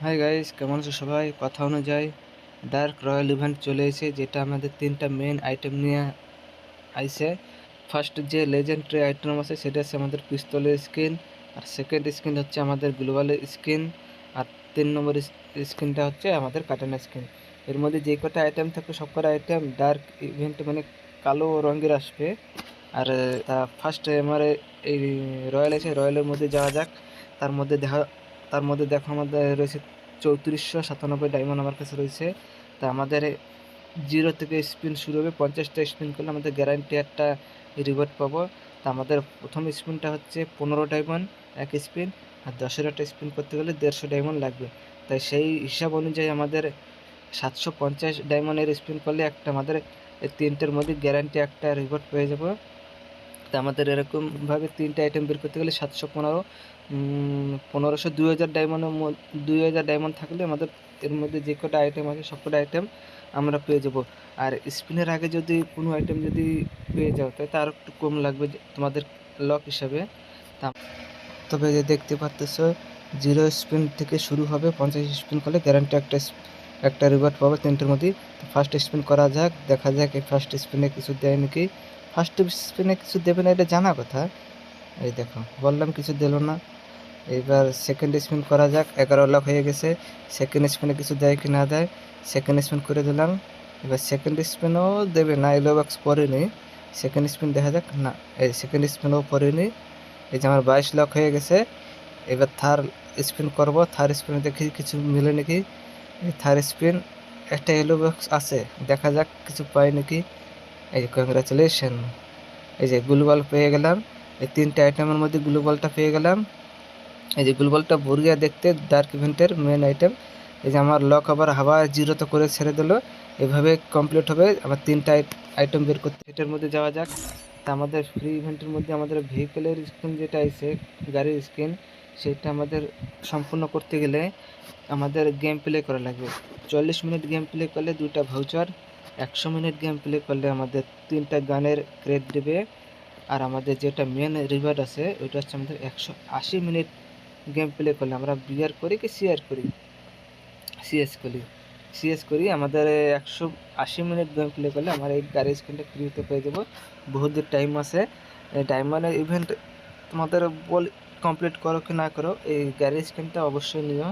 Hi guys, কেমন আছো সবাই? কথা অনুযায়ী ডার্ক রয়্যাল ইভেন্ট চলে এসেছে, যেটা আমাদের তিনটা মেন আইটেম নিয়ে আইছে। ফার্স্ট যে লেজেন্ডারি আইটেম আছে সেটা হচ্ছে আমাদের পিস্তলের স্কিন, আর সেকেন্ড স্কিন হচ্ছে আমাদের গ্লোবালের স্কিন, আর 3 নম্বর স্কিনটা হচ্ছে আমাদের কাটানা স্কিন। এর মধ্যে যে কটা আইটেম থাকবে সব কটা আইটেম ডার্ক ইভেন্ট মানে কালো রঙের আসবে। আর ফার্স্ট আমার এই রয়্যাল আছে, রয়্যালের মধ্যে যাওয়া যাক। তার মধ্যে দেখো আমাদের রয়েছে 3497 ডায়মন্ড আমার কাছে রয়েছে। তা আমাদের 0 থেকে স্পিন শুরু হবে, 50টা স্পিন করলে আমাদের গ্যারান্টি একটা রিওয়ার্ড পাবো। তা আমাদের প্রথম স্পিনটা হচ্ছে 15 ডায়মন্ড এক স্পিন, আর 10-এর স্পিন করতে গেলে 150 ডায়মন্ড লাগবে। তাই সেই হিসাব অনুযায়ী আমাদের 750 ডায়মন্ডের স্পিন করলে একটা আমাদের এই তিনটের মধ্যে গ্যারান্টি একটা রিওয়ার্ড পেয়ে যাবো। তা আমাদের এরকমভাবে তিনটে আইটেম বের করতে গেলে 715, 1500, 2000 ডায়মন্ডের 2000 ডায়মন্ড থাকলে আমাদের এর মধ্যে যে কটা আইটেম আছে সব কটা আইটেম আমরা পেয়ে যাব। আর স্পিনের আগে যদি কোনো আইটেম যদি পেয়ে যাও তাই তার একটু কম লাগবে তোমাদের লক হিসাবে। তবে যে দেখতে পারতেছো 0 স্পিন থেকে শুরু হবে, 50 স্পিন করলে গ্যারান্টি একটা রিওয়ার্ড পাবে তিনটের মধ্যে। তো ফার্স্ট স্পিন করা যাক, দেখা যাক এই ফার্স্ট স্পিনে কিছু দেয় নাকি। ফার্স্ট স্পিনে কিছু দেবে না এটা জানা কথা, এই দেখো বললাম কিছু দিল না। এবার সেকেন্ড স্পিন করা যাক, 11 লাখ হয়ে গেছে। সেকেন্ড স্পিনে কিছু দেয় কি না দেয়, সেকেন্ড স্পিন করে দিলাম। এবার সেকেন্ড স্পিনও দেবে না, এলো বক্স পড়েনি। সেকেন্ড স্পিন দেখা যাক, না এই সেকেন্ড স্পিনও পড়েনি। এই যে আমার 22 লাখ হয়ে গেছে। এবার থার্ড স্পিন করব, থার্ড স্পিনে দেখি কিছু মিলে নাকি। এই থার্ড স্পিন একটা এলো বক্স আছে, দেখা যাক কিছু পাই নাকি। এই কংগ্রাচুলেশন, এই যে গ্লোবাল পেয়ে গেলাম। এই তিনটে আইটেমের মধ্যে গ্লোবালটা পেয়ে গেলাম। এই যে গ্লোবালটা বড়িয়া দেখতে, ডার্ক ইভেন্টের মেন আইটেম। এই যে আমার লক আবার হাওয়া 0 করে ছেড়ে দিল। এভাবে কমপ্লিট হবে আমার তিনটা আইটেম বের করতে। এটার মধ্যে যাওয়া যাক। তা আমাদের ফ্রি ইভেন্টের মধ্যে আমাদের ভেহিকেলের স্কিন যেটা আছে, গাড়ির স্কিন, সেটা আমাদের সম্পূর্ণ করতে গেলে আমাদের গেম প্লে করা লাগবে। 40 মিনিট গেম প্লে করলে 2টা ভাউচার, 100 মিনিট গেম প্লে করলে আমাদের 3টা গানের ক্রেড দেবে। আর আমাদের যেটা মেন রিওয়ার্ড আছে ওইটা হচ্ছে আমাদের 180 মিনিট গেম প্লে করলে, আমরা বিআর করি কি সিএস করি আমাদের 180 মিনিট গেম প্লে করলে আমার এই গাড়ি স্ক্রিনটা ফ্রিতে পেয়ে যাবো। বহুত টাইম আছে। ডায়মন্ডের ইভেন্ট তোমাদের বল কমপ্লিট করো কি না করো, এই গাড়ি স্ক্রিনটা অবশ্যই নিও,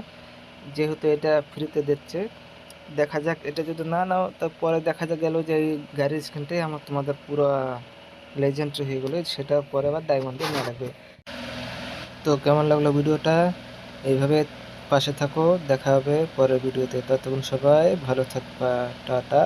যেহেতু এটা ফ্রিতে দিচ্ছে। দেখা যাক এটা যদি না নাও তারপরে দেখা যাক গেল যে এই গাড়ির স্ক্রিনটাই আমার তোমাদের পুরো লেজেন্ডারি হয়ে গেলো, সেটা পরে আবার ডায়মন্ডে নিয়ে লাগবে। তো কেমন লাগলো ভিডিওটা? এইভাবে পাশে থাকো, দেখা হবে পরের ভিডিওতে। ততক্ষণ সবাই ভালো থাকবা, টাটা।